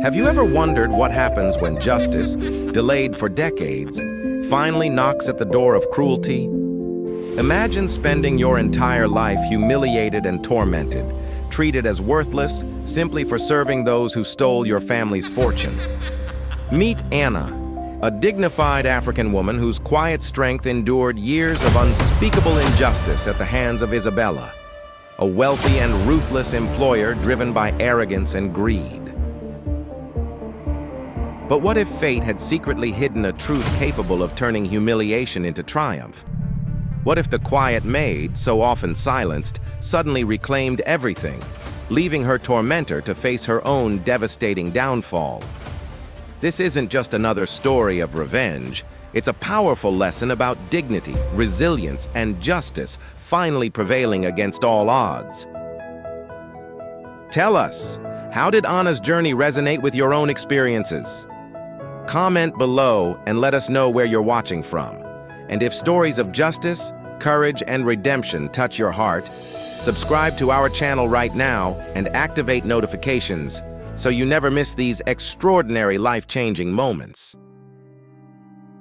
Have you ever wondered what happens when justice, delayed for decades, finally knocks at the door of cruelty? Imagine spending your entire life humiliated and tormented, treated as worthless simply for serving those who stole your family's fortune. Meet Anna, a dignified African woman whose quiet strength endured years of unspeakable injustice at the hands of Isabela, a wealthy and ruthless employer driven by arrogance and greed. But what if fate had secretly hidden a truth capable of turning humiliation into triumph? What if the quiet maid, so often silenced, suddenly reclaimed everything, leaving her tormentor to face her own devastating downfall? This isn't just another story of revenge. It's a powerful lesson about dignity, resilience, and justice finally prevailing against all odds. Tell us, how did Anna's journey resonate with your own experiences? Comment below and let us know where you're watching from. And if stories of justice, courage, and redemption touch your heart, subscribe to our channel right now and activate notifications so you never miss these extraordinary life-changing moments.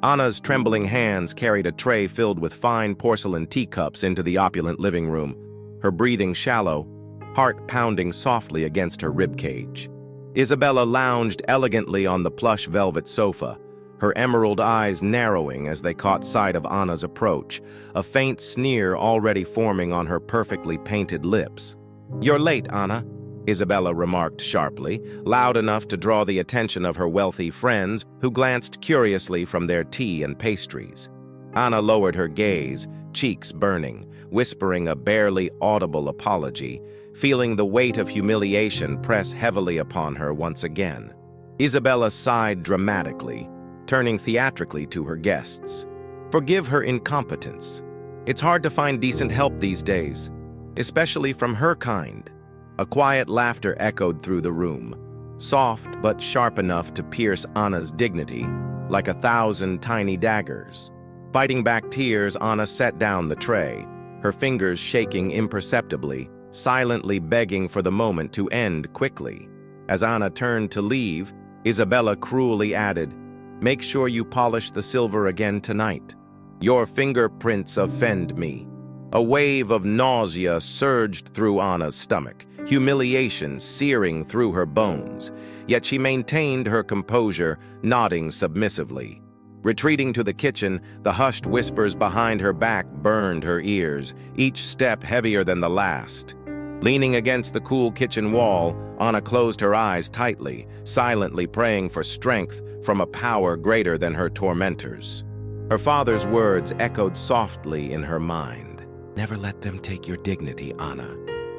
Anna's trembling hands carried a tray filled with fine porcelain teacups into the opulent living room, her breathing shallow, heart pounding softly against her ribcage. Isabela lounged elegantly on the plush velvet sofa, her emerald eyes narrowing as they caught sight of Anna's approach, a faint sneer already forming on her perfectly painted lips. "You're late, Anna," Isabela remarked sharply, loud enough to draw the attention of her wealthy friends, who glanced curiously from their tea and pastries. Anna lowered her gaze, cheeks burning, whispering a barely audible apology, feeling the weight of humiliation press heavily upon her once again. Isabela sighed dramatically, turning theatrically to her guests. "Forgive her incompetence. It's hard to find decent help these days, especially from her kind." A quiet laughter echoed through the room, soft but sharp enough to pierce Anna's dignity, like 1,000 tiny daggers. Fighting back tears, Anna set down the tray, her fingers shaking imperceptibly, silently begging for the moment to end quickly. As Anna turned to leave, Isabela cruelly added, "Make sure you polish the silver again tonight. Your fingerprints offend me." A wave of nausea surged through Anna's stomach, humiliation searing through her bones, yet she maintained her composure, nodding submissively. Retreating to the kitchen, the hushed whispers behind her back burned her ears, each step heavier than the last. Leaning against the cool kitchen wall, Anna closed her eyes tightly, silently praying for strength from a power greater than her tormentors. Her father's words echoed softly in her mind. "Never let them take your dignity, Anna.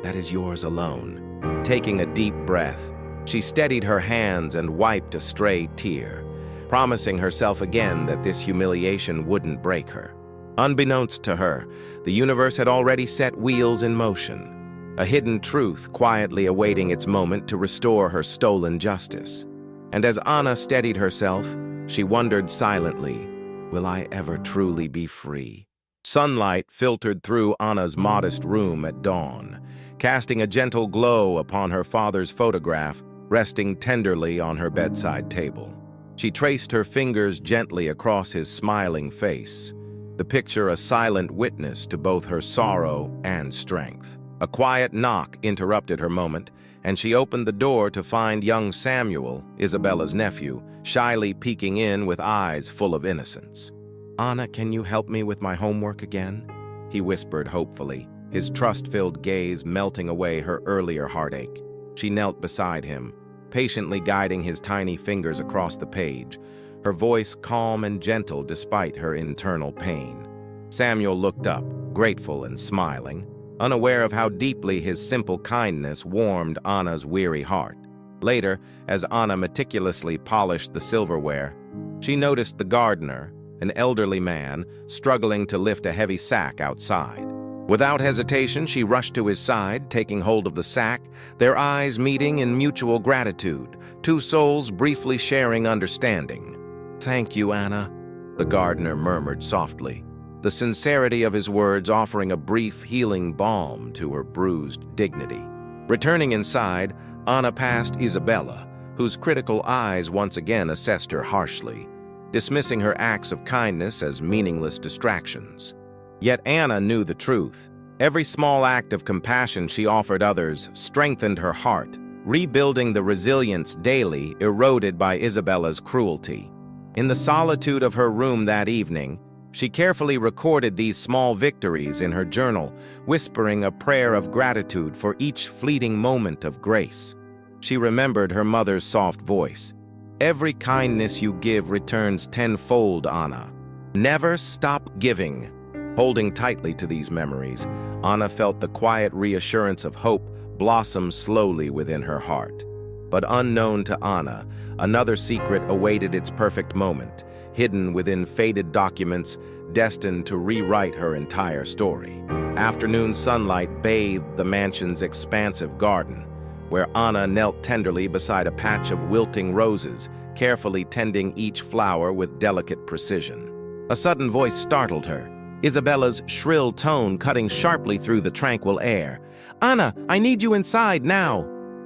That is yours alone." Taking a deep breath, she steadied her hands and wiped a stray tear, promising herself again that this humiliation wouldn't break her. Unbeknownst to her, the universe had already set wheels in motion, a hidden truth quietly awaiting its moment to restore her stolen justice. And as Anna steadied herself, she wondered silently, will I ever truly be free? Sunlight filtered through Anna's modest room at dawn, casting a gentle glow upon her father's photograph resting tenderly on her bedside table. She traced her fingers gently across his smiling face, the picture a silent witness to both her sorrow and strength. A quiet knock interrupted her moment, and she opened the door to find young Samuel, Isabela's nephew, shyly peeking in with eyes full of innocence. "Anna, can you help me with my homework again?" he whispered hopefully, his trust-filled gaze melting away her earlier heartache. She knelt beside him, patiently guiding his tiny fingers across the page, her voice calm and gentle despite her internal pain. Samuel looked up, grateful and smiling, unaware of how deeply his simple kindness warmed Anna's weary heart. Later, as Anna meticulously polished the silverware, she noticed the gardener, an elderly man, struggling to lift a heavy sack outside. Without hesitation, she rushed to his side, taking hold of the sack, their eyes meeting in mutual gratitude, two souls briefly sharing understanding. "Thank you, Anna," the gardener murmured softly, the sincerity of his words offering a brief healing balm to her bruised dignity. Returning inside, Anna passed Isabela, whose critical eyes once again assessed her harshly, dismissing her acts of kindness as meaningless distractions. Yet Anna knew the truth. Every small act of compassion she offered others strengthened her heart, rebuilding the resilience daily eroded by Isabela's cruelty. In the solitude of her room that evening, she carefully recorded these small victories in her journal, whispering a prayer of gratitude for each fleeting moment of grace. She remembered her mother's soft voice. "Every kindness you give returns tenfold, Anna. Never stop giving." Holding tightly to these memories, Anna felt the quiet reassurance of hope blossom slowly within her heart. But unknown to Anna, another secret awaited its perfect moment, hidden within faded documents destined to rewrite her entire story. Afternoon sunlight bathed the mansion's expansive garden, where Anna knelt tenderly beside a patch of wilting roses, carefully tending each flower with delicate precision. A sudden voice startled her, Isabela's shrill tone cutting sharply through the tranquil air. "Anna, I need you inside now!"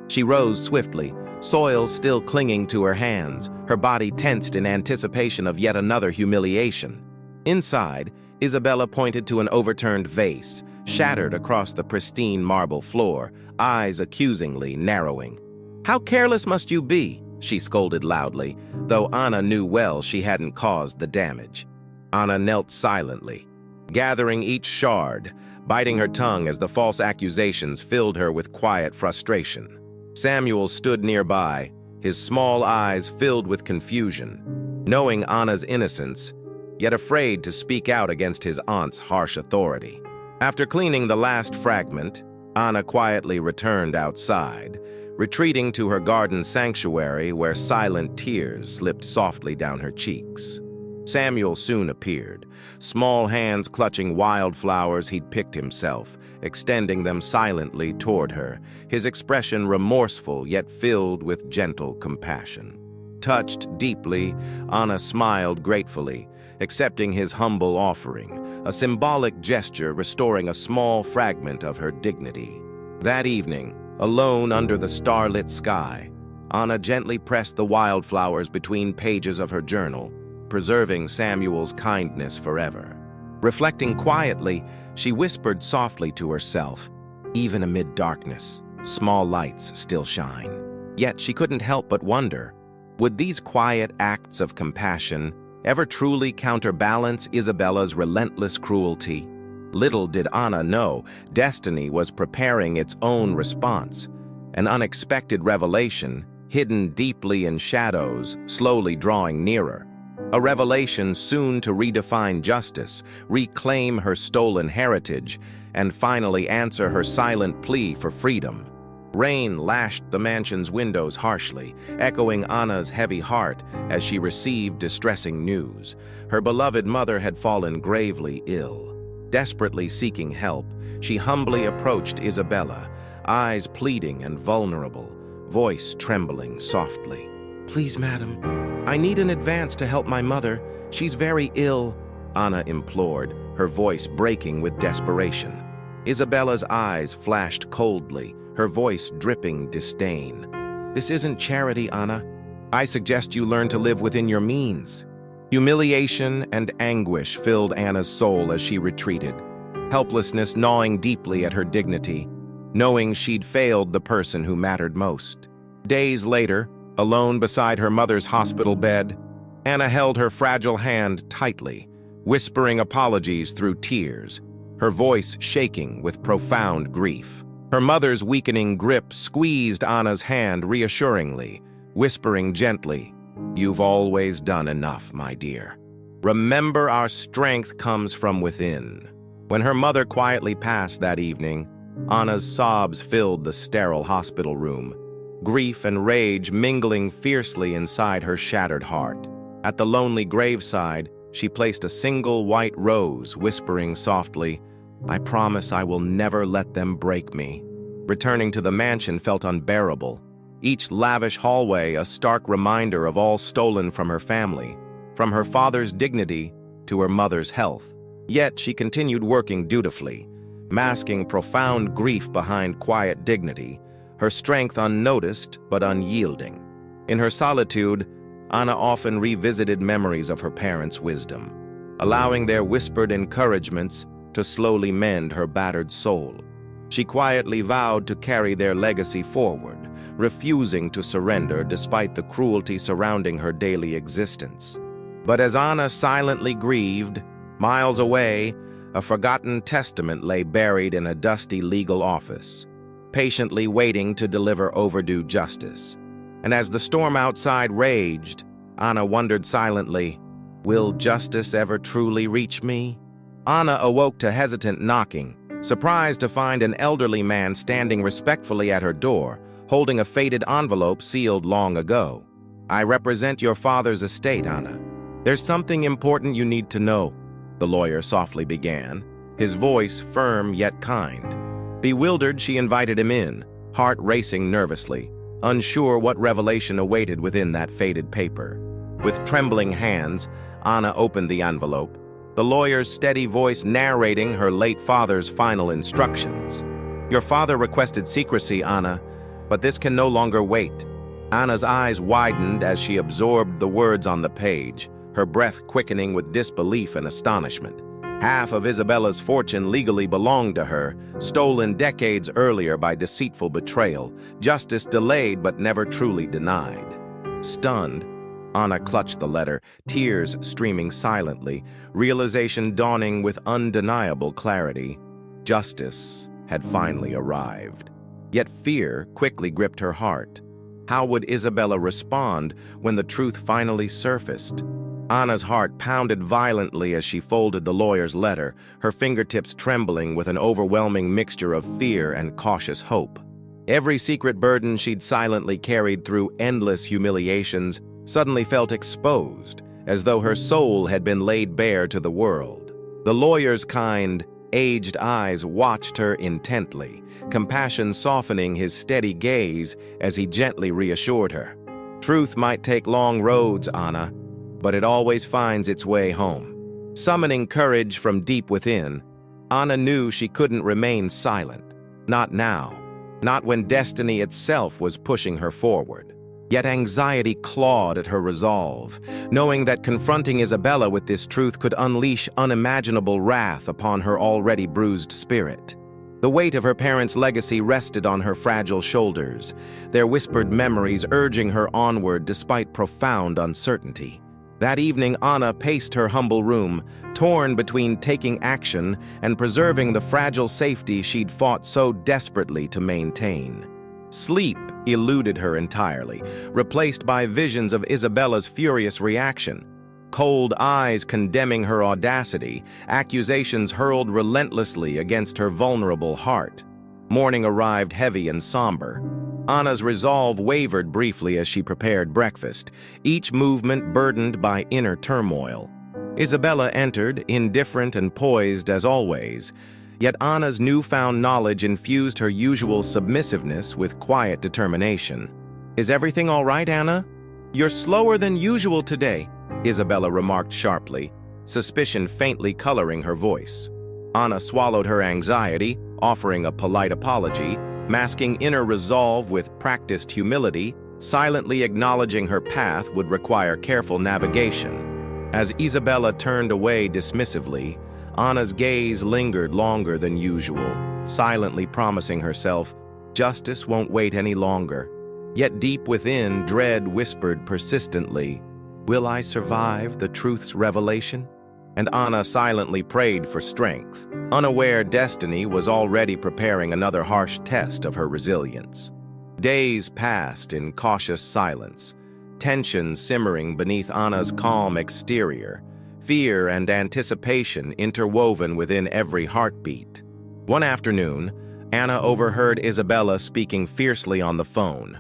She rose swiftly, soil still clinging to her hands, her body tensed in anticipation of yet another humiliation. Inside, Isabela pointed to an overturned vase, shattered across the pristine marble floor, eyes accusingly narrowing. "How careless must you be?" she scolded loudly, though Anna knew well she hadn't caused the damage. Anna knelt silently, gathering each shard, biting her tongue as the false accusations filled her with quiet frustration. Samuel stood nearby, his small eyes filled with confusion, knowing Anna's innocence, yet afraid to speak out against his aunt's harsh authority. After cleaning the last fragment, Anna quietly returned outside, retreating to her garden sanctuary where silent tears slipped softly down her cheeks. Samuel soon appeared, small hands clutching wildflowers he'd picked himself, extending them silently toward her, his expression remorseful yet filled with gentle compassion. Touched deeply, Anna smiled gratefully, accepting his humble offering, a symbolic gesture restoring a small fragment of her dignity. That evening, alone under the starlit sky, Anna gently pressed the wildflowers between pages of her journal, preserving Samuel's kindness forever. Reflecting quietly, she whispered softly to herself, "Even amid darkness, small lights still shine." Yet she couldn't help but wonder, would these quiet acts of compassion ever truly counterbalance Isabela's relentless cruelty? Little did Anna know, destiny was preparing its own response, an unexpected revelation, hidden deeply in shadows, slowly drawing nearer. A revelation soon to redefine justice, reclaim her stolen heritage, and finally answer her silent plea for freedom. Rain lashed the mansion's windows harshly, echoing Anna's heavy heart as she received distressing news. Her beloved mother had fallen gravely ill. Desperately seeking help, she humbly approached Isabela, eyes pleading and vulnerable, voice trembling softly. "Please, madam, I need an advance to help my mother. She's very ill," Anna implored, her voice breaking with desperation. Isabela's eyes flashed coldly, her voice dripping disdain. "This isn't charity, Anna. I suggest you learn to live within your means." Humiliation and anguish filled Anna's soul as she retreated, helplessness gnawing deeply at her dignity, knowing she'd failed the person who mattered most. Days later, alone beside her mother's hospital bed, Anna held her fragile hand tightly, whispering apologies through tears, her voice shaking with profound grief. Her mother's weakening grip squeezed Anna's hand reassuringly, whispering gently, "You've always done enough, my dear. Remember, our strength comes from within." When her mother quietly passed that evening, Anna's sobs filled the sterile hospital room, grief and rage mingling fiercely inside her shattered heart. At the lonely graveside, she placed a single white rose, whispering softly, "I promise I will never let them break me." Returning to the mansion felt unbearable, each lavish hallway a stark reminder of all stolen from her family, from her father's dignity to her mother's health. Yet she continued working dutifully, masking profound grief behind quiet dignity, her strength unnoticed but unyielding. In her solitude, Anna often revisited memories of her parents' wisdom, allowing their whispered encouragements to slowly mend her battered soul. She quietly vowed to carry their legacy forward, refusing to surrender despite the cruelty surrounding her daily existence. But as Anna silently grieved, miles away, a forgotten testament lay buried in a dusty legal office, patiently waiting to deliver overdue justice. And as the storm outside raged, Anna wondered silently, "Will justice ever truly reach me?" Anna awoke to hesitant knocking, surprised to find an elderly man standing respectfully at her door, holding a faded envelope sealed long ago. "I represent your father's estate, Anna. There's something important you need to know," the lawyer softly began, his voice firm yet kind. Bewildered, she invited him in, heart racing nervously, unsure what revelation awaited within that faded paper. With trembling hands, Anna opened the envelope, the lawyer's steady voice narrating her late father's final instructions. "Your father requested secrecy, Anna, but this can no longer wait." Anna's eyes widened as she absorbed the words on the page, her breath quickening with disbelief and astonishment. Half of Isabela's fortune legally belonged to her, stolen decades earlier by deceitful betrayal, justice delayed but never truly denied. Stunned, Anna clutched the letter, tears streaming silently, realization dawning with undeniable clarity. Justice had finally arrived. Yet fear quickly gripped her heart. How would Isabela respond when the truth finally surfaced? Anna's heart pounded violently as she folded the lawyer's letter, her fingertips trembling with an overwhelming mixture of fear and cautious hope. Every secret burden she'd silently carried through endless humiliations suddenly felt exposed, as though her soul had been laid bare to the world. The lawyer's kind, aged eyes watched her intently, compassion softening his steady gaze as he gently reassured her. "Truth might take long roads, Anna, but it always finds its way home." Summoning courage from deep within, Anna knew she couldn't remain silent. Not now. Not when destiny itself was pushing her forward. Yet anxiety clawed at her resolve, knowing that confronting Isabela with this truth could unleash unimaginable wrath upon her already bruised spirit. The weight of her parents' legacy rested on her fragile shoulders, their whispered memories urging her onward despite profound uncertainty. That evening, Anna paced her humble room, torn between taking action and preserving the fragile safety she'd fought so desperately to maintain. Sleep eluded her entirely, replaced by visions of Isabela's furious reaction. Cold eyes condemning her audacity, accusations hurled relentlessly against her vulnerable heart. Morning arrived heavy and somber. Anna's resolve wavered briefly as she prepared breakfast, each movement burdened by inner turmoil. Isabela entered, indifferent and poised as always, yet Anna's newfound knowledge infused her usual submissiveness with quiet determination. "Is everything all right, Anna? You're slower than usual today," Isabela remarked sharply, suspicion faintly coloring her voice. Anna swallowed her anxiety, offering a polite apology, masking inner resolve with practiced humility, silently acknowledging her path would require careful navigation. As Isabela turned away dismissively, Anna's gaze lingered longer than usual, silently promising herself, justice won't wait any longer. Yet deep within, dread whispered persistently, "Will I survive the truth's revelation?" And Anna silently prayed for strength, unaware destiny was already preparing another harsh test of her resilience. Days passed in cautious silence, tension simmering beneath Anna's calm exterior, fear and anticipation interwoven within every heartbeat. One afternoon, Anna overheard Isabela speaking fiercely on the phone,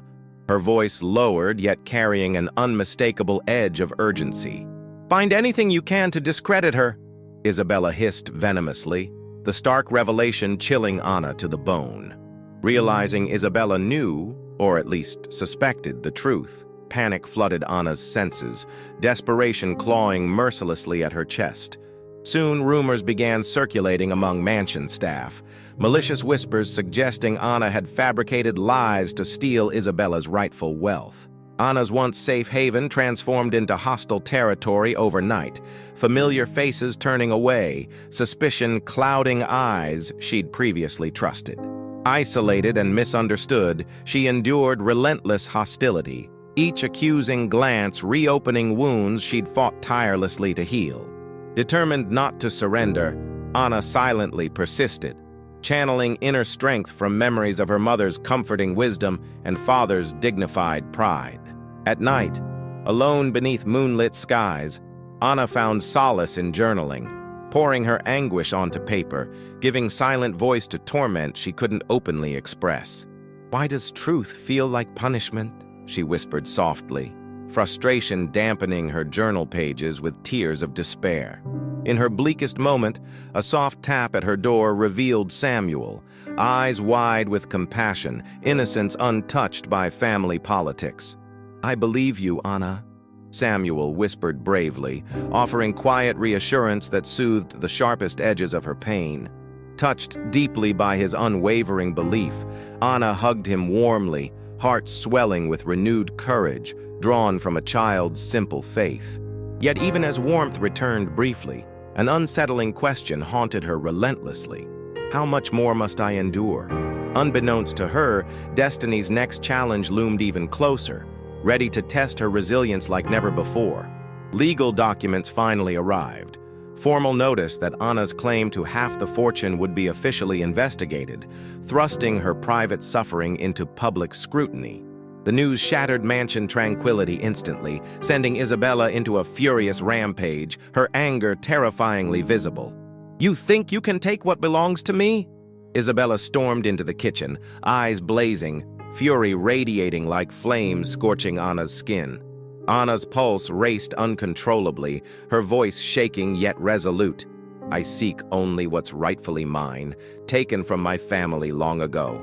her voice lowered yet carrying an unmistakable edge of urgency. "Find anything you can to discredit her," Isabela hissed venomously, the stark revelation chilling Anna to the bone. Realizing Isabela knew, or at least suspected, the truth, panic flooded Anna's senses, desperation clawing mercilessly at her chest. Soon, rumors began circulating among mansion staff, malicious whispers suggesting Anna had fabricated lies to steal Isabela's rightful wealth. Anna's once safe haven transformed into hostile territory overnight, familiar faces turning away, suspicion clouding eyes she'd previously trusted. Isolated and misunderstood, she endured relentless hostility, each accusing glance reopening wounds she'd fought tirelessly to heal. Determined not to surrender, Anna silently persisted, channeling inner strength from memories of her mother's comforting wisdom and father's dignified pride. At night, alone beneath moonlit skies, Anna found solace in journaling, pouring her anguish onto paper, giving silent voice to torment she couldn't openly express. "Why does truth feel like punishment?" she whispered softly, frustration dampening her journal pages with tears of despair. In her bleakest moment, a soft tap at her door revealed Samuel, eyes wide with compassion, innocence untouched by family politics. "I believe you, Anna," Samuel whispered bravely, offering quiet reassurance that soothed the sharpest edges of her pain. Touched deeply by his unwavering belief, Anna hugged him warmly, heart swelling with renewed courage, drawn from a child's simple faith. Yet even as warmth returned briefly, an unsettling question haunted her relentlessly. How much more must I endure? Unbeknownst to her, destiny's next challenge loomed even closer, ready to test her resilience like never before. Legal documents finally arrived. Formal notice that Anna's claim to half the fortune would be officially investigated, thrusting her private suffering into public scrutiny. The news shattered mansion tranquility instantly, sending Isabela into a furious rampage, her anger terrifyingly visible. "You think you can take what belongs to me?" Isabela stormed into the kitchen, eyes blazing, fury radiating like flames scorching Anna's skin. Anna's pulse raced uncontrollably, her voice shaking yet resolute. "I seek only what's rightfully mine, taken from my family long ago."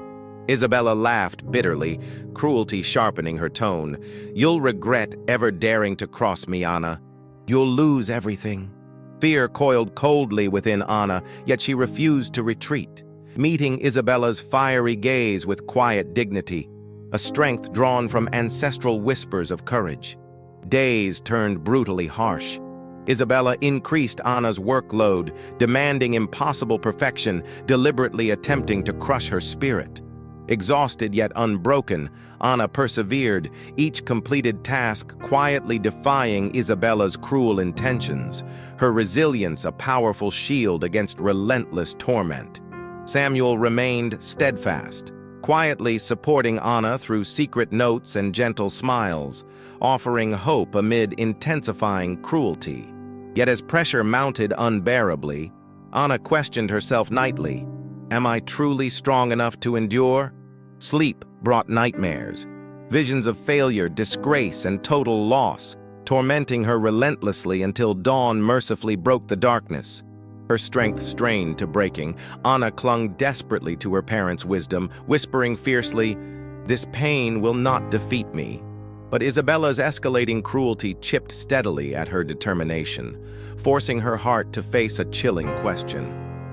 Isabela laughed bitterly, cruelty sharpening her tone. "You'll regret ever daring to cross me, Anna. You'll lose everything." Fear coiled coldly within Anna, yet she refused to retreat, meeting Isabela's fiery gaze with quiet dignity, a strength drawn from ancestral whispers of courage. Days turned brutally harsh. Isabela increased Anna's workload, demanding impossible perfection, deliberately attempting to crush her spirit. Exhausted yet unbroken, Anna persevered, each completed task quietly defying Isabela's cruel intentions, her resilience a powerful shield against relentless torment. Samuel remained steadfast, quietly supporting Anna through secret notes and gentle smiles, offering hope amid intensifying cruelty. Yet as pressure mounted unbearably, Anna questioned herself nightly. Am I truly strong enough to endure? Sleep brought nightmares, visions of failure, disgrace, and total loss, tormenting her relentlessly until dawn mercifully broke the darkness. Her strength strained to breaking, Anna clung desperately to her parents' wisdom, whispering fiercely, "This pain will not defeat me." But Isabela's escalating cruelty chipped steadily at her determination, forcing her heart to face a chilling question.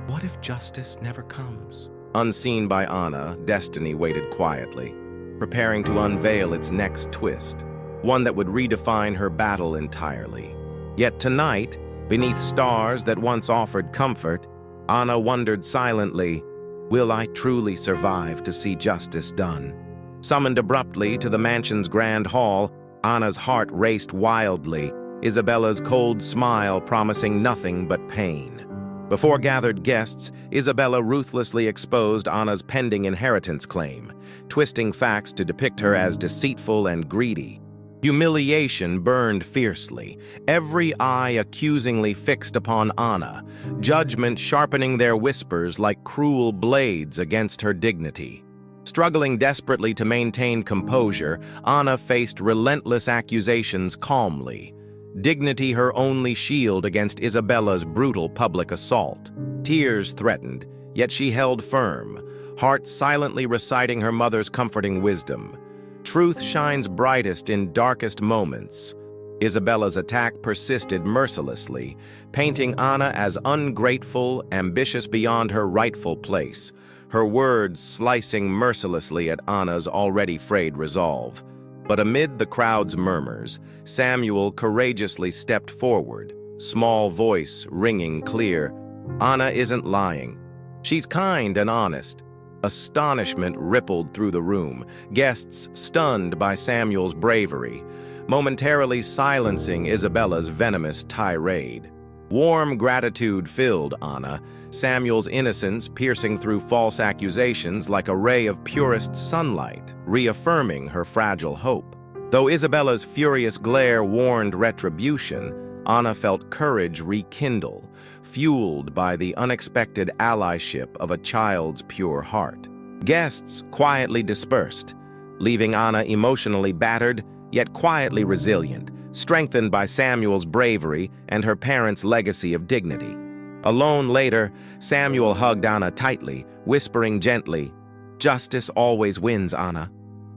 What if justice never comes? Unseen by Anna, destiny waited quietly, preparing to unveil its next twist, one that would redefine her battle entirely. Yet tonight, beneath stars that once offered comfort, Anna wondered silently, will I truly survive to see justice done? Summoned abruptly to the mansion's grand hall, Anna's heart raced wildly, Isabela's cold smile promising nothing but pain. Before gathered guests, Isabela ruthlessly exposed Anna's pending inheritance claim, twisting facts to depict her as deceitful and greedy. Humiliation burned fiercely, every eye accusingly fixed upon Anna, judgment sharpening their whispers like cruel blades against her dignity. Struggling desperately to maintain composure, Anna faced relentless accusations calmly, dignity her only shield against Isabela's brutal public assault. Tears threatened, yet she held firm, heart silently reciting her mother's comforting wisdom. Truth shines brightest in darkest moments. Isabela's attack persisted mercilessly, painting Anna as ungrateful, ambitious beyond her rightful place, her words slicing mercilessly at Anna's already frayed resolve. But amid the crowd's murmurs, Samuel courageously stepped forward, small voice ringing clear. Anna isn't lying. She's kind and honest. Astonishment rippled through the room, guests stunned by Samuel's bravery, momentarily silencing Isabela's venomous tirade. Warm gratitude filled Anna, Samuel's innocence piercing through false accusations like a ray of purest sunlight, reaffirming her fragile hope. Though Isabela's furious glare warned retribution, Anna felt courage rekindle, fueled by the unexpected allyship of a child's pure heart. Guests quietly dispersed, leaving Anna emotionally battered, yet quietly resilient, strengthened by Samuel's bravery and her parents' legacy of dignity. Alone later, Samuel hugged Anna tightly, whispering gently, "Justice always wins, Anna."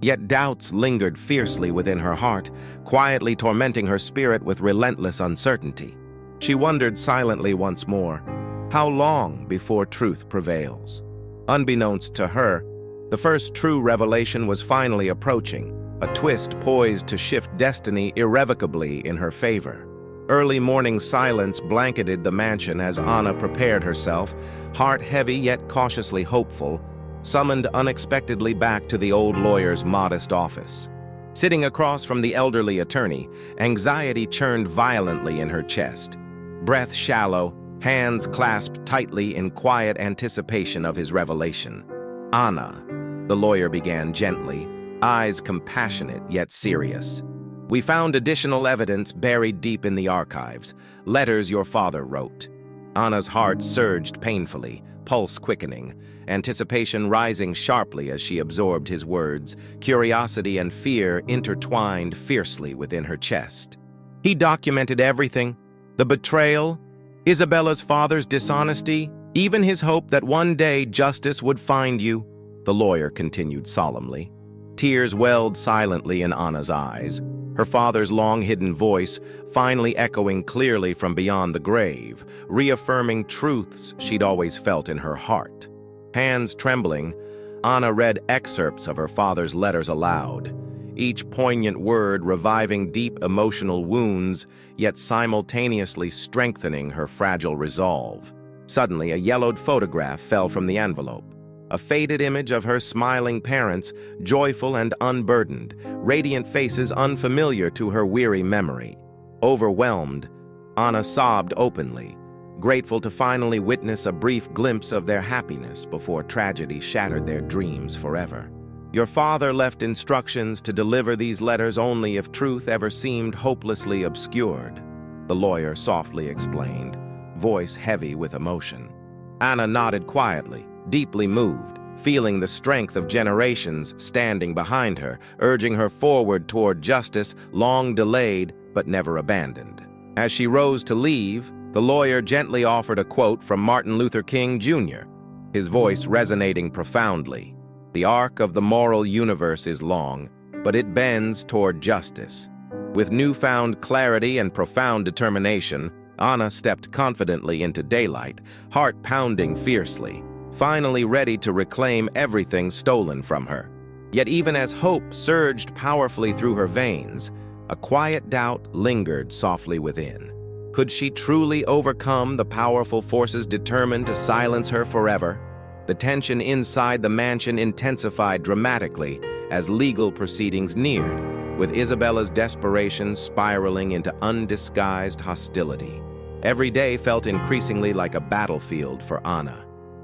Yet doubts lingered fiercely within her heart, quietly tormenting her spirit with relentless uncertainty. She wondered silently once more, how long before truth prevails? Unbeknownst to her, the first true revelation was finally approaching, a twist poised to shift destiny irrevocably in her favor. Early morning silence blanketed the mansion as Anna prepared herself, heart heavy yet cautiously hopeful, summoned unexpectedly back to the old lawyer's modest office. Sitting across from the elderly attorney, anxiety churned violently in her chest. Breath shallow, hands clasped tightly in quiet anticipation of his revelation. "Anna," the lawyer began gently, eyes compassionate yet serious. "We found additional evidence buried deep in the archives, letters your father wrote." Anna's heart surged painfully, pulse quickening, anticipation rising sharply as she absorbed his words, curiosity and fear intertwined fiercely within her chest. "He documented everything, the betrayal, Isabela's father's dishonesty, even his hope that one day justice would find you," the lawyer continued solemnly. Tears welled silently in Anna's eyes, her father's long-hidden voice finally echoing clearly from beyond the grave, reaffirming truths she'd always felt in her heart. Hands trembling, Anna read excerpts of her father's letters aloud, each poignant word reviving deep emotional wounds, yet simultaneously strengthening her fragile resolve. Suddenly, a yellowed photograph fell from the envelope. A faded image of her smiling parents, joyful and unburdened, radiant faces unfamiliar to her weary memory. Overwhelmed, Anna sobbed openly, grateful to finally witness a brief glimpse of their happiness before tragedy shattered their dreams forever. "Your father left instructions to deliver these letters only if truth ever seemed hopelessly obscured," the lawyer softly explained, voice heavy with emotion. Anna nodded quietly, deeply moved, feeling the strength of generations standing behind her, urging her forward toward justice, long delayed but never abandoned. As she rose to leave, the lawyer gently offered a quote from Martin Luther King Jr., his voice resonating profoundly. "The arc of the moral universe is long, but it bends toward justice." With newfound clarity and profound determination, Anna stepped confidently into daylight, heart pounding fiercely, finally ready to reclaim everything stolen from her. Yet even as hope surged powerfully through her veins, a quiet doubt lingered softly within. Could she truly overcome the powerful forces determined to silence her forever? The tension inside the mansion intensified dramatically as legal proceedings neared, with Isabela's desperation spiraling into undisguised hostility. Every day felt increasingly like a battlefield for Anna,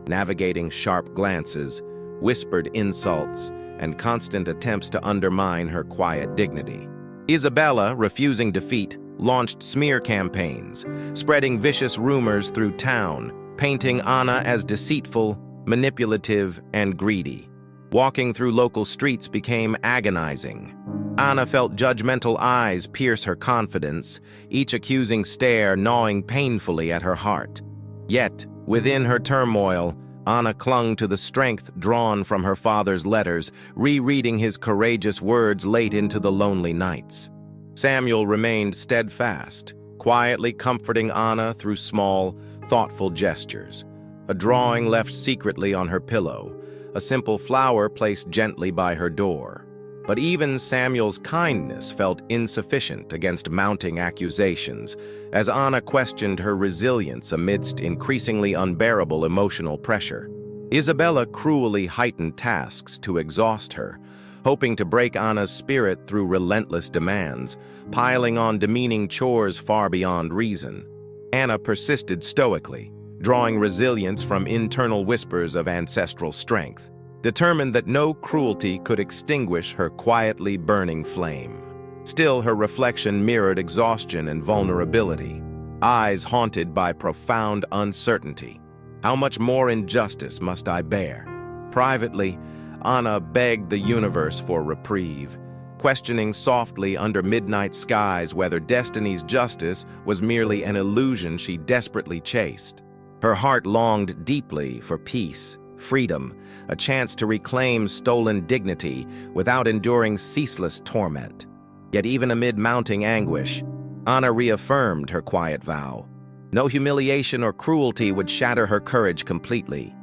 navigating sharp glances, whispered insults, and constant attempts to undermine her quiet dignity. Isabela, refusing defeat, launched smear campaigns, spreading vicious rumors through town, painting Anna as deceitful, manipulative, and greedy. Walking through local streets became agonizing. Anna felt judgmental eyes pierce her confidence, each accusing stare gnawing painfully at her heart. Yet, within her turmoil, Anna clung to the strength drawn from her father's letters, rereading his courageous words late into the lonely nights. Samuel remained steadfast, quietly comforting Anna through small, thoughtful gestures. A drawing left secretly on her pillow, a simple flower placed gently by her door. But even Samuel's kindness felt insufficient against mounting accusations, as Anna questioned her resilience amidst increasingly unbearable emotional pressure. Isabela cruelly heightened tasks to exhaust her, hoping to break Anna's spirit through relentless demands, piling on demeaning chores far beyond reason. Anna persisted stoically, drawing resilience from internal whispers of ancestral strength, determined that no cruelty could extinguish her quietly burning flame. Still, her reflection mirrored exhaustion and vulnerability, eyes haunted by profound uncertainty. How much more injustice must I bear? Privately, Anna begged the universe for reprieve, questioning softly under midnight skies whether destiny's justice was merely an illusion she desperately chased. Her heart longed deeply for peace, freedom, a chance to reclaim stolen dignity without enduring ceaseless torment. Yet even amid mounting anguish, Anna reaffirmed her quiet vow. No humiliation or cruelty would shatter her courage completely.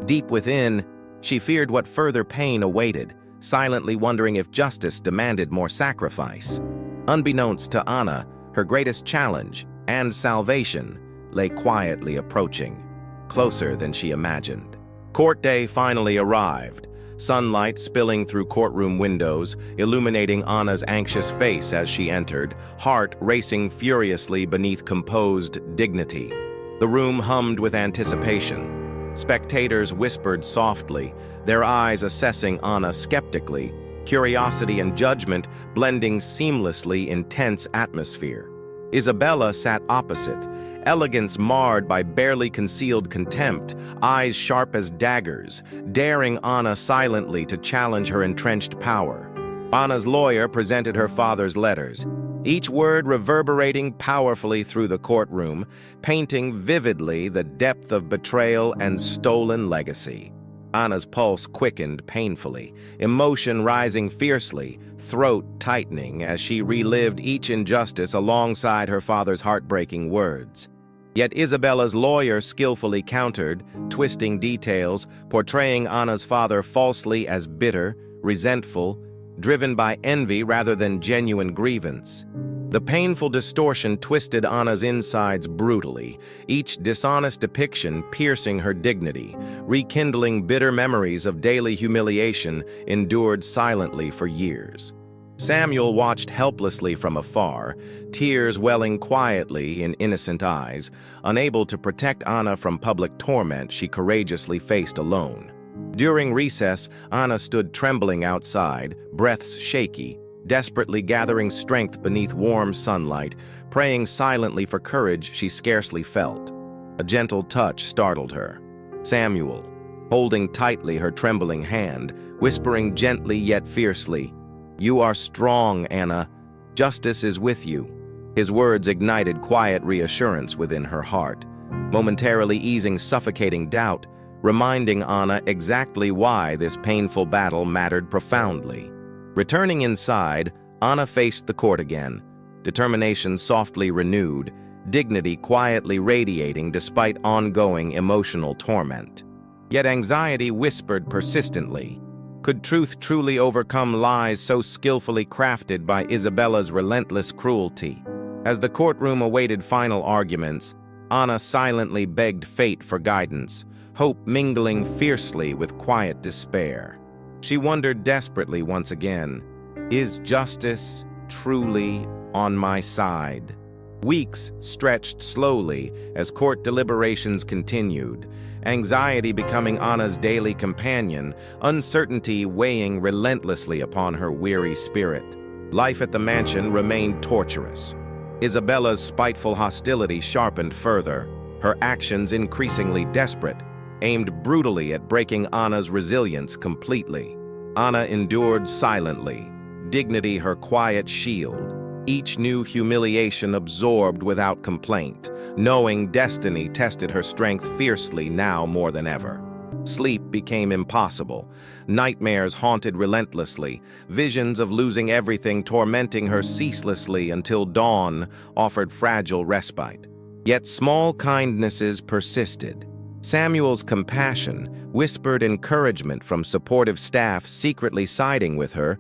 Deep within, she feared what further pain awaited, silently wondering if justice demanded more sacrifice. Unbeknownst to Anna, her greatest challenge and salvation lay quietly approaching, closer than she imagined. Court day finally arrived, sunlight spilling through courtroom windows, illuminating Anna's anxious face as she entered, heart racing furiously beneath composed dignity. The room hummed with anticipation. Spectators whispered softly, their eyes assessing Anna skeptically, curiosity and judgment blending seamlessly in tense atmosphere. Isabela sat opposite, elegance marred by barely concealed contempt, eyes sharp as daggers, daring Anna silently to challenge her entrenched power. Anna's lawyer presented her father's letters, each word reverberating powerfully through the courtroom, painting vividly the depth of betrayal and stolen legacy. Anna's pulse quickened painfully, emotion rising fiercely, throat tightening as she relived each injustice alongside her father's heartbreaking words. Yet Isabela's lawyer skillfully countered, twisting details, portraying Anna's father falsely as bitter, resentful, driven by envy rather than genuine grievance. The painful distortion twisted Anna's insides brutally, each dishonest depiction piercing her dignity, rekindling bitter memories of daily humiliation endured silently for years. Samuel watched helplessly from afar, tears welling quietly in innocent eyes, unable to protect Anna from public torment she courageously faced alone. During recess, Anna stood trembling outside, breaths shaky, desperately gathering strength beneath warm sunlight, praying silently for courage she scarcely felt. A gentle touch startled her. Samuel, holding tightly her trembling hand, whispering gently yet fiercely, "You are strong, Anna. Justice is with you." His words ignited quiet reassurance within her heart, momentarily easing suffocating doubt, reminding Anna exactly why this painful battle mattered profoundly. Returning inside, Anna faced the court again, determination softly renewed, dignity quietly radiating despite ongoing emotional torment. Yet anxiety whispered persistently. Could truth truly overcome lies so skillfully crafted by Isabela's relentless cruelty? As the courtroom awaited final arguments, Anna silently begged fate for guidance, hope mingling fiercely with quiet despair. She wondered desperately once again, is justice truly on my side? Weeks stretched slowly as court deliberations continued, anxiety becoming Anna's daily companion, uncertainty weighing relentlessly upon her weary spirit. Life at the mansion remained torturous. Isabela's spiteful hostility sharpened further, her actions increasingly desperate, aimed brutally at breaking Anna's resilience completely. Anna endured silently, dignity her quiet shield, each new humiliation absorbed without complaint, knowing destiny tested her strength fiercely now more than ever. Sleep became impossible. Nightmares haunted relentlessly, visions of losing everything tormenting her ceaselessly until dawn offered fragile respite. Yet small kindnesses persisted. Samuel's compassion, whispered encouragement from supportive staff secretly siding with her,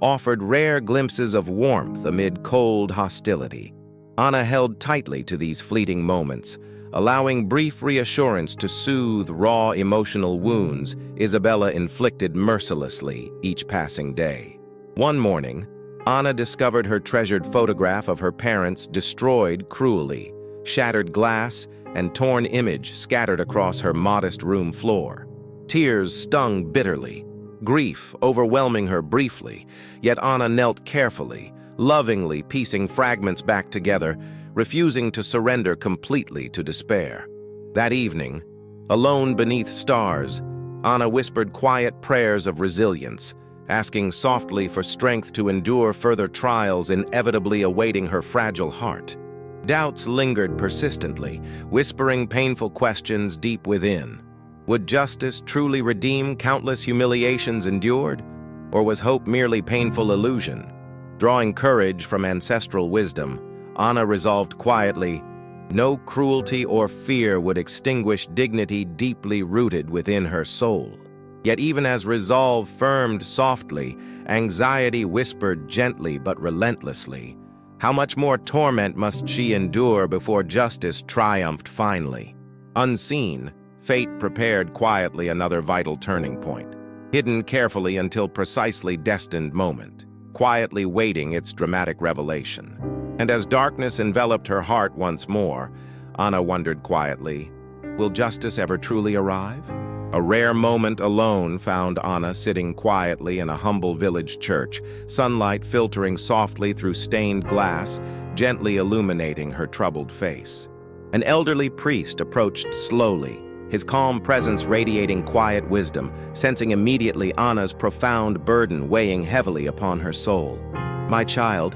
offered rare glimpses of warmth amid cold hostility. Anna held tightly to these fleeting moments, allowing brief reassurance to soothe raw emotional wounds Isabela inflicted mercilessly each passing day. One morning, Anna discovered her treasured photograph of her parents destroyed cruelly, shattered glass and torn image scattered across her modest room floor. Tears stung bitterly, grief overwhelming her briefly, yet Anna knelt carefully, lovingly piecing fragments back together, refusing to surrender completely to despair. That evening, alone beneath stars, Anna whispered quiet prayers of resilience, asking softly for strength to endure further trials inevitably awaiting her fragile heart. Doubts lingered persistently, whispering painful questions deep within. Would justice truly redeem countless humiliations endured? Or was hope merely painful illusion? Drawing courage from ancestral wisdom, Anna resolved quietly, no cruelty or fear would extinguish dignity deeply rooted within her soul. Yet even as resolve firmed softly, anxiety whispered gently but relentlessly. How much more torment must she endure before justice triumphed finally? Unseen, fate prepared quietly another vital turning point, hidden carefully until precisely destined moment, quietly waiting its dramatic revelation. And as darkness enveloped her heart once more, Anna wondered quietly, will justice ever truly arrive? A rare moment alone found Anna sitting quietly in a humble village church, sunlight filtering softly through stained glass, gently illuminating her troubled face. An elderly priest approached slowly, his calm presence radiating quiet wisdom, sensing immediately Anna's profound burden weighing heavily upon her soul. "My child,"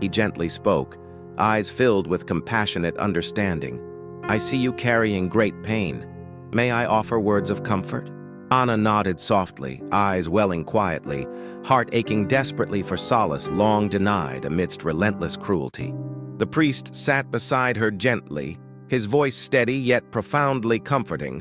he gently spoke, eyes filled with compassionate understanding, "I see you carrying great pain. May I offer words of comfort?" Anna nodded softly, eyes welling quietly, heart aching desperately for solace long denied amidst relentless cruelty. The priest sat beside her gently, his voice steady yet profoundly comforting,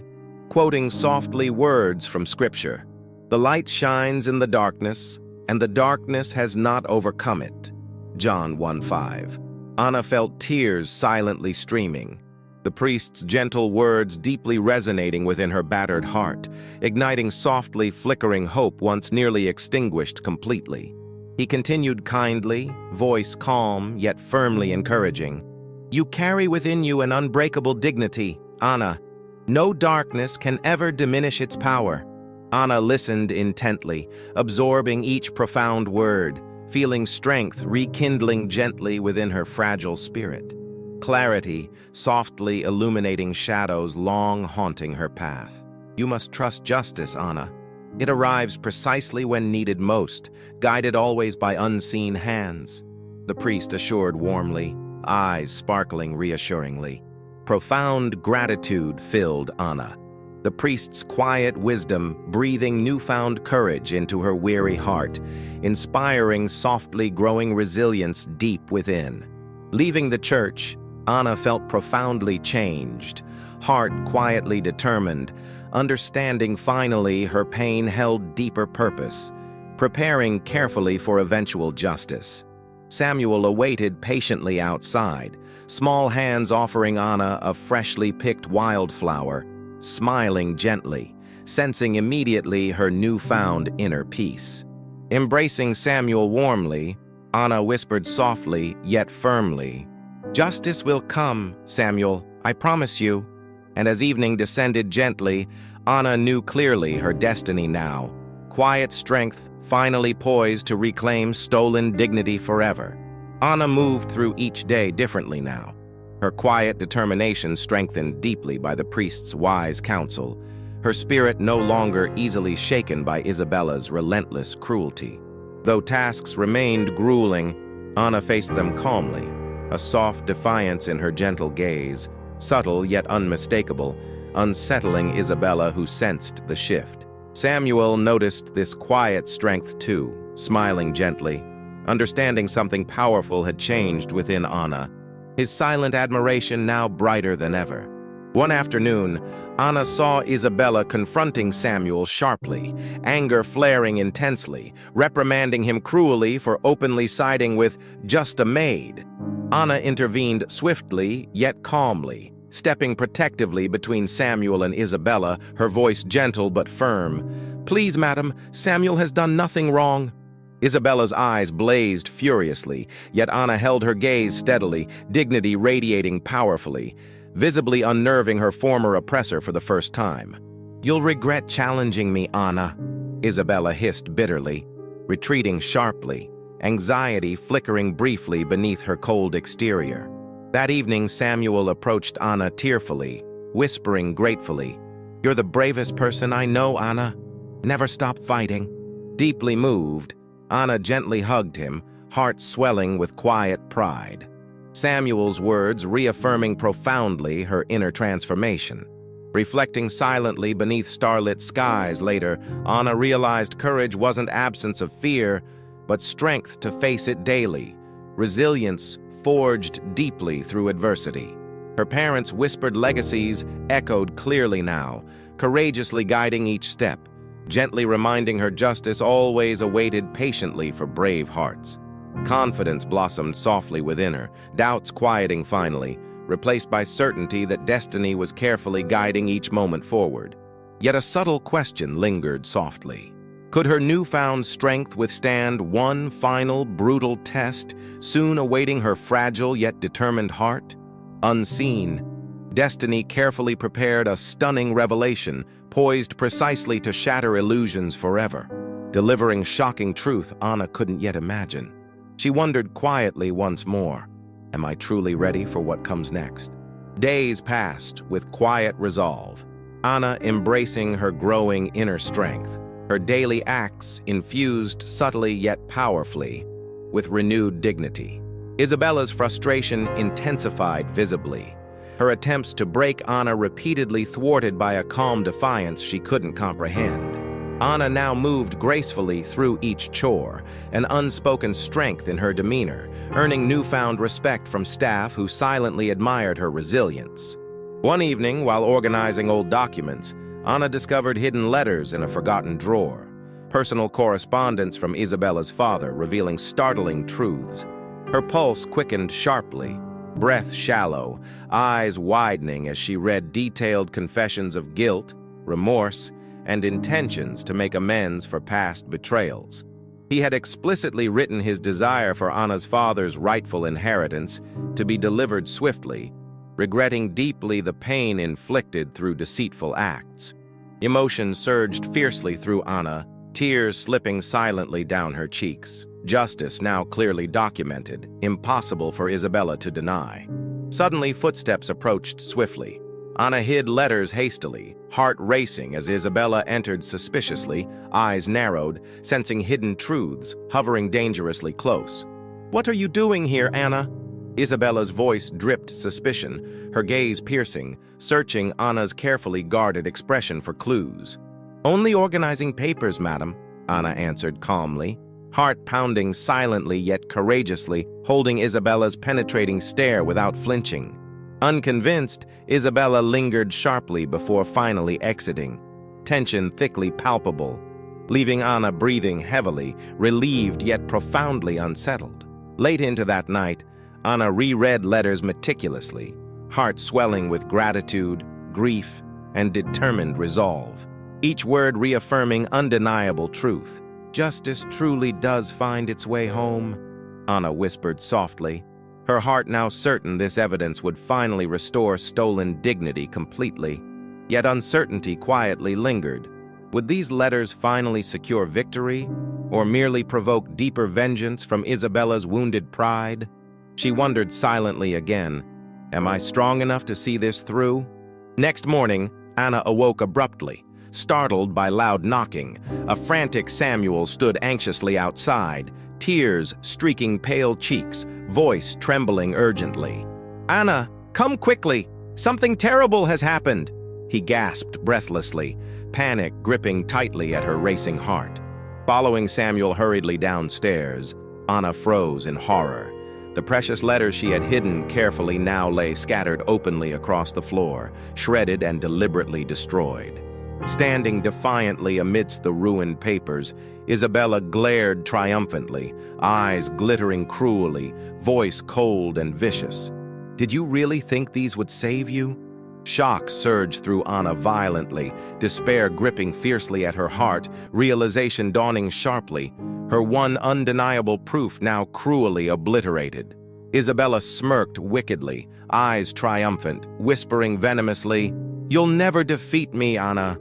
quoting softly words from Scripture. "The light shines in the darkness, and the darkness has not overcome it." John 1:5. Anna felt tears silently streaming, the priest's gentle words deeply resonating within her battered heart, igniting softly flickering hope once nearly extinguished completely. He continued kindly, voice calm yet firmly encouraging. "You carry within you an unbreakable dignity, Anna. No darkness can ever diminish its power." Anna listened intently, absorbing each profound word, feeling strength rekindling gently within her fragile spirit. Clarity softly illuminating shadows long haunting her path. "You must trust justice, Anna. It arrives precisely when needed most, guided always by unseen hands," the priest assured warmly, eyes sparkling reassuringly. Profound gratitude filled Anna, the priest's quiet wisdom breathing newfound courage into her weary heart, inspiring softly growing resilience deep within. Leaving the church, Anna felt profoundly changed, heart quietly determined, understanding finally her pain held deeper purpose, preparing carefully for eventual justice. Samuel awaited patiently outside, small hands offering Anna a freshly picked wildflower, smiling gently, sensing immediately her newfound inner peace. Embracing Samuel warmly, Anna whispered softly yet firmly, "Justice will come, Samuel, I promise you." And as evening descended gently, Anna knew clearly her destiny now, quiet strength finally poised to reclaim stolen dignity forever. Anna moved through each day differently now, her quiet determination strengthened deeply by the priest's wise counsel, her spirit no longer easily shaken by Isabela's relentless cruelty. Though tasks remained grueling, Anna faced them calmly, a soft defiance in her gentle gaze, subtle yet unmistakable, unsettling Isabela who sensed the shift. Samuel noticed this quiet strength too, smiling gently, understanding something powerful had changed within Anna, his silent admiration now brighter than ever. One afternoon, Anna saw Isabela confronting Samuel sharply, anger flaring intensely, reprimanding him cruelly for openly siding with just a maid. Anna intervened swiftly yet calmly, stepping protectively between Samuel and Isabela, her voice gentle but firm. "Please, madam, Samuel has done nothing wrong." Isabela's eyes blazed furiously, yet Anna held her gaze steadily, dignity radiating powerfully, visibly unnerving her former oppressor for the first time. "You'll regret challenging me, Anna," Isabela hissed bitterly, retreating sharply, anxiety flickering briefly beneath her cold exterior. That evening, Samuel approached Anna tearfully, whispering gratefully, "You're the bravest person I know, Anna. Never stop fighting." Deeply moved, Anna gently hugged him, heart swelling with quiet pride. Samuel's words reaffirming profoundly her inner transformation. Reflecting silently beneath starlit skies later, Anna realized courage wasn't absence of fear, but strength to face it daily, resilience forged deeply through adversity. Her parents' whispered legacies echoed clearly now, courageously guiding each step, gently reminding her justice always awaited patiently for brave hearts. Confidence blossomed softly within her, doubts quieting finally, replaced by certainty that destiny was carefully guiding each moment forward. Yet a subtle question lingered softly. Could her newfound strength withstand one final brutal test, soon awaiting her fragile yet determined heart? Unseen, destiny carefully prepared a stunning revelation, poised precisely to shatter illusions forever, delivering shocking truth Anna couldn't yet imagine. She wondered quietly once more, am I truly ready for what comes next? Days passed with quiet resolve, Anna embracing her growing inner strength, her daily acts infused subtly yet powerfully with renewed dignity. Isabela's frustration intensified visibly, her attempts to break Anna repeatedly thwarted by a calm defiance she couldn't comprehend. Anna now moved gracefully through each chore, an unspoken strength in her demeanor, earning newfound respect from staff who silently admired her resilience. One evening, while organizing old documents, Anna discovered hidden letters in a forgotten drawer, personal correspondence from Isabela's father revealing startling truths. Her pulse quickened sharply, breath shallow, eyes widening as she read detailed confessions of guilt, remorse, and intentions to make amends for past betrayals. He had explicitly written his desire for Anna's father's rightful inheritance to be delivered swiftly, regretting deeply the pain inflicted through deceitful acts. Emotion surged fiercely through Anna, tears slipping silently down her cheeks. Justice now clearly documented, impossible for Isabela to deny. Suddenly, footsteps approached swiftly. Anna hid letters hastily, heart racing as Isabela entered suspiciously, eyes narrowed, sensing hidden truths, hovering dangerously close. "What are you doing here, Anna?" Isabela's voice dripped suspicion, her gaze piercing, searching Anna's carefully guarded expression for clues. "Only organizing papers, madam," Anna answered calmly, heart pounding silently yet courageously, holding Isabela's penetrating stare without flinching. Unconvinced, Isabela lingered sharply before finally exiting, tension thickly palpable, leaving Anna breathing heavily, relieved yet profoundly unsettled. Late into that night, Anna reread letters meticulously, heart swelling with gratitude, grief, and determined resolve. Each word reaffirming undeniable truth. "Justice truly does find its way home," Anna whispered softly, her heart now certain this evidence would finally restore stolen dignity completely. Yet uncertainty quietly lingered. Would these letters finally secure victory, or merely provoke deeper vengeance from Isabela's wounded pride? She wondered silently again, am I strong enough to see this through? Next morning, Anna awoke abruptly, startled by loud knocking. A frantic Samuel stood anxiously outside, tears streaking pale cheeks, voice trembling urgently. "Anna, come quickly! Something terrible has happened!" he gasped breathlessly, panic gripping tightly at her racing heart. Following Samuel hurriedly downstairs, Anna froze in horror. The precious letters she had hidden carefully now lay scattered openly across the floor, shredded and deliberately destroyed. Standing defiantly amidst the ruined papers, Isabela glared triumphantly, eyes glittering cruelly, voice cold and vicious. "Did you really think these would save you?" Shock surged through Anna violently, despair gripping fiercely at her heart, realization dawning sharply, her one undeniable proof now cruelly obliterated. Isabela smirked wickedly, eyes triumphant, whispering venomously, "You'll never defeat me, Anna.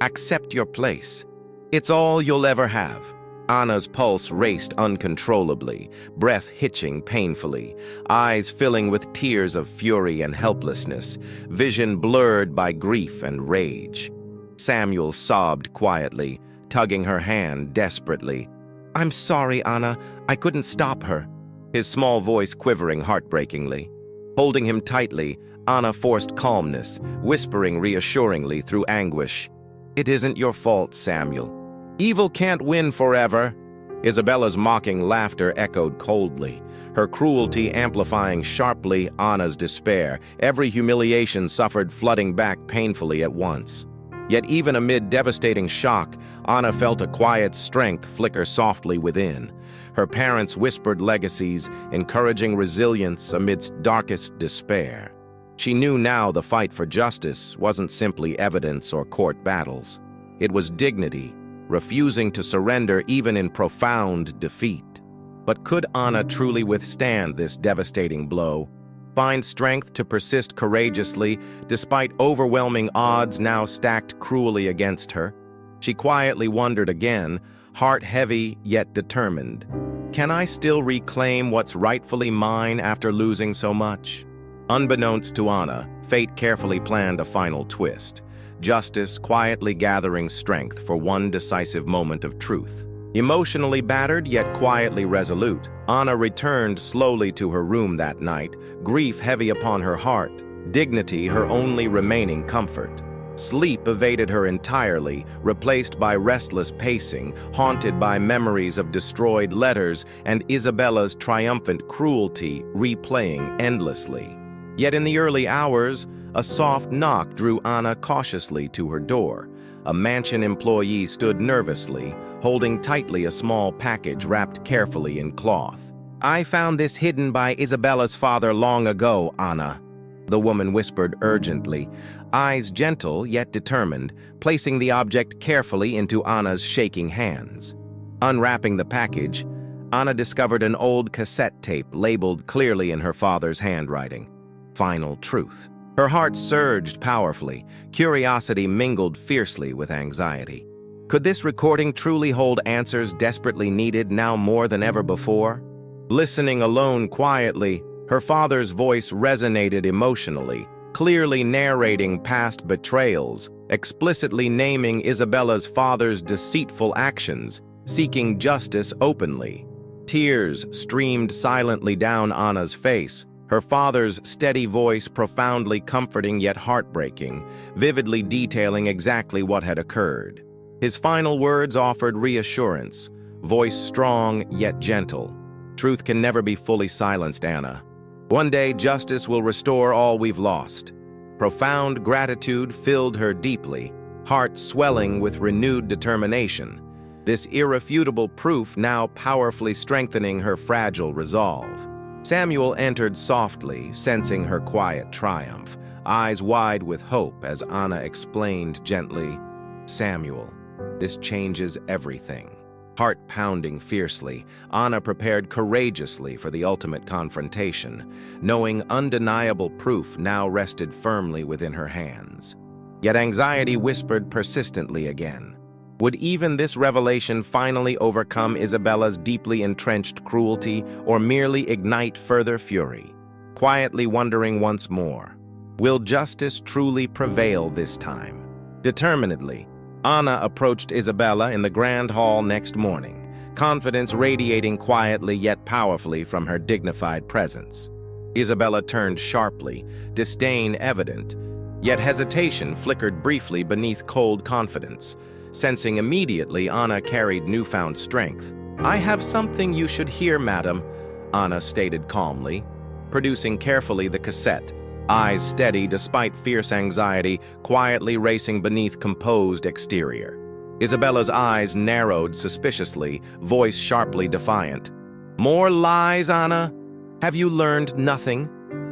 Accept your place. It's all you'll ever have." Anna's pulse raced uncontrollably, breath hitching painfully, eyes filling with tears of fury and helplessness, vision blurred by grief and rage. Samuel sobbed quietly, tugging her hand desperately. "I'm sorry, Anna. I couldn't stop her," his small voice quivering heartbreakingly. Holding him tightly, Anna forced calmness, whispering reassuringly through anguish, "It isn't your fault, Samuel. Evil can't win forever." Isabela's mocking laughter echoed coldly, her cruelty amplifying sharply Anna's despair, every humiliation suffered flooding back painfully at once. Yet even amid devastating shock, Anna felt a quiet strength flicker softly within. Her parents' whispered legacies, encouraging resilience amidst darkest despair. She knew now the fight for justice wasn't simply evidence or court battles. It was dignity, refusing to surrender even in profound defeat. But could Anna truly withstand this devastating blow? Find strength to persist courageously despite overwhelming odds now stacked cruelly against her? She quietly wondered again, heart heavy yet determined. Can I still reclaim what's rightfully mine after losing so much? Unbeknownst to Anna, fate carefully planned a final twist. Justice quietly gathering strength for one decisive moment of truth. Emotionally battered yet quietly resolute, Anna returned slowly to her room that night, grief heavy upon her heart, dignity her only remaining comfort. Sleep evaded her entirely, replaced by restless pacing, haunted by memories of destroyed letters and Isabela's triumphant cruelty replaying endlessly. Yet in the early hours, a soft knock drew Anna cautiously to her door. A mansion employee stood nervously, holding tightly a small package wrapped carefully in cloth. "I found this hidden by Isabela's father long ago, Anna," the woman whispered urgently, eyes gentle yet determined, placing the object carefully into Anna's shaking hands. Unwrapping the package, Anna discovered an old cassette tape labeled clearly in her father's handwriting. Final truth. Her heart surged powerfully, curiosity mingled fiercely with anxiety. Could this recording truly hold answers desperately needed now more than ever before? Listening alone quietly, her father's voice resonated emotionally, clearly narrating past betrayals, explicitly naming Isabela's father's deceitful actions, seeking justice openly. Tears streamed silently down Anna's face, her father's steady voice profoundly comforting yet heartbreaking, vividly detailing exactly what had occurred. His final words offered reassurance, voice strong yet gentle. Truth can never be fully silenced, Anna. One day justice will restore all we've lost. Profound gratitude filled her deeply, heart swelling with renewed determination. This irrefutable proof now powerfully strengthening her fragile resolve. Samuel entered softly, sensing her quiet triumph, eyes wide with hope as Anna explained gently, "Samuel, this changes everything." Heart pounding fiercely, Anna prepared courageously for the ultimate confrontation, knowing undeniable proof now rested firmly within her hands. Yet anxiety whispered persistently again. Would even this revelation finally overcome Isabela's deeply entrenched cruelty or merely ignite further fury? Quietly wondering once more, will justice truly prevail this time? Determinedly, Anna approached Isabela in the grand hall next morning, confidence radiating quietly yet powerfully from her dignified presence. Isabela turned sharply, disdain evident, yet hesitation flickered briefly beneath cold confidence. Sensing immediately Anna carried newfound strength. "I have something you should hear, madam. Anna stated calmly, producing carefully the cassette, eyes steady despite fierce anxiety, quietly racing beneath composed exterior. Isabela's eyes narrowed suspiciously, voice sharply defiant. "More lies, Anna? Have you learned nothing?"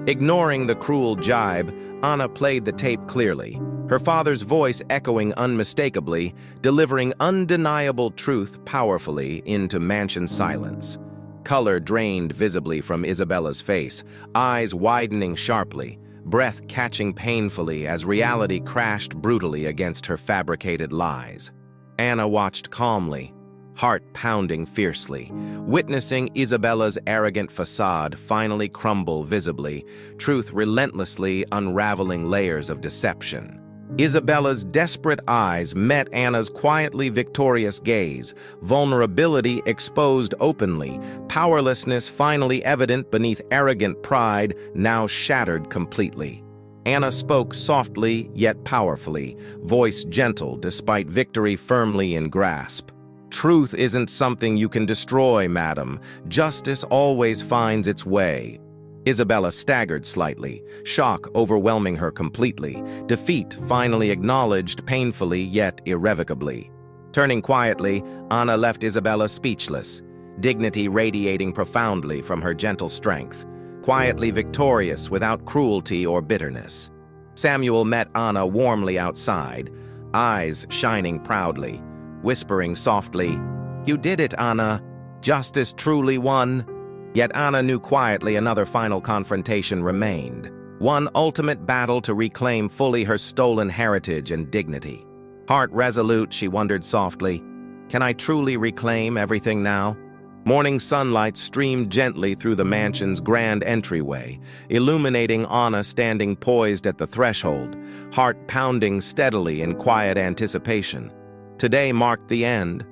Ignoring the cruel jibe, Anna played the tape clearly, her father's voice echoing unmistakably, delivering undeniable truth powerfully into mansion silence. Color drained visibly from Isabela's face, eyes widening sharply, breath catching painfully as reality crashed brutally against her fabricated lies. Anna watched calmly, heart pounding fiercely, witnessing Isabela's arrogant facade finally crumble visibly, truth relentlessly unraveling layers of deception. Isabela's desperate eyes met Anna's quietly victorious gaze, vulnerability exposed openly, powerlessness finally evident beneath arrogant pride now shattered completely. Anna spoke softly yet powerfully, voice gentle despite victory firmly in grasp. "Truth isn't something you can destroy, madam. Justice always finds its way." Isabela staggered slightly, shock overwhelming her completely, defeat finally acknowledged painfully yet irrevocably. Turning quietly, Anna left Isabela speechless, dignity radiating profoundly from her gentle strength, quietly victorious without cruelty or bitterness. Samuel met Anna warmly outside, eyes shining proudly, whispering softly, "You did it, Anna. Justice truly won." Yet Anna knew quietly another final confrontation remained, one ultimate battle to reclaim fully her stolen heritage and dignity. Heart resolute, she wondered softly, "Can I truly reclaim everything now?" Morning sunlight streamed gently through the mansion's grand entryway, illuminating Anna standing poised at the threshold, heart pounding steadily in quiet anticipation. Today marked the end,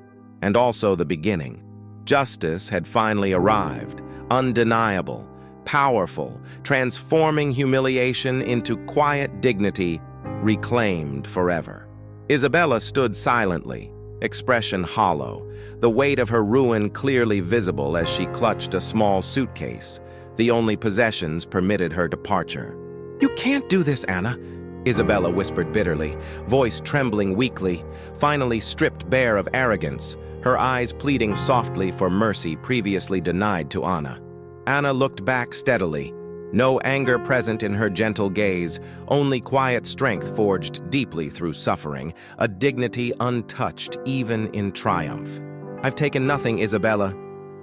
and also the beginning. Justice had finally arrived, undeniable, powerful, transforming humiliation into quiet dignity, reclaimed forever. Isabela stood silently, expression hollow, the weight of her ruin clearly visible as she clutched a small suitcase, the only possessions permitted her departure. "You can't do this, Anna," Isabela whispered bitterly, voice trembling weakly, finally stripped bare of arrogance, her eyes pleading softly for mercy previously denied to Anna. Anna looked back steadily, no anger present in her gentle gaze, only quiet strength forged deeply through suffering, a dignity untouched even in triumph. "I've taken nothing, Isabela,"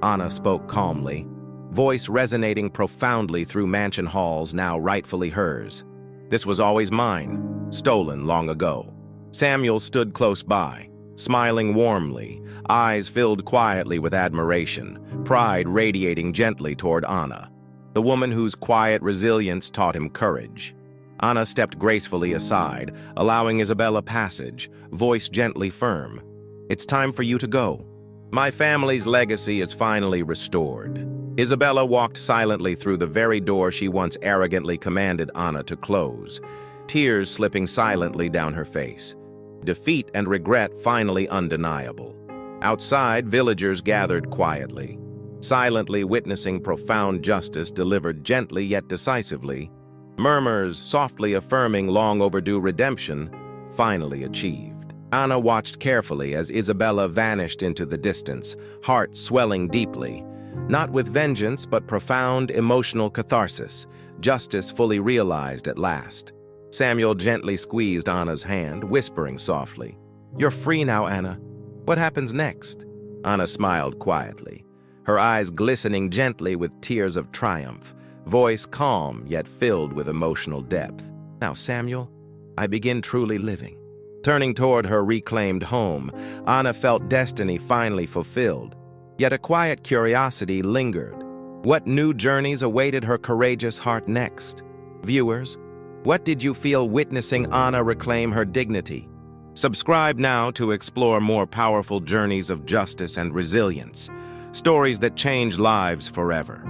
Anna spoke calmly, voice resonating profoundly through mansion halls now rightfully hers. "This was always mine, stolen long ago." Samuel stood close by, smiling warmly, eyes filled quietly with admiration, pride radiating gently toward Anna, the woman whose quiet resilience taught him courage. Anna stepped gracefully aside, allowing Isabela passage, voice gently firm. "It's time for you to go. My family's legacy is finally restored." Isabela walked silently through the very door she once arrogantly commanded Anna to close, tears slipping silently down her face. Defeat and regret finally undeniable. Outside, villagers gathered quietly, silently witnessing profound justice delivered gently yet decisively, murmurs softly affirming long overdue redemption finally achieved. Anna watched carefully as Isabela vanished into the distance, heart swelling deeply, not with vengeance but profound emotional catharsis, justice fully realized at last. Samuel gently squeezed Anna's hand, whispering softly, "You're free now, Anna. What happens next?" Anna smiled quietly, her eyes glistening gently with tears of triumph, voice calm yet filled with emotional depth. "Now, Samuel, I begin truly living." Turning toward her reclaimed home, Anna felt destiny finally fulfilled, yet a quiet curiosity lingered. What new journeys awaited her courageous heart next? Viewers, what did you feel witnessing Anna reclaim her dignity? Subscribe now to explore more powerful journeys of justice and resilience, stories that change lives forever.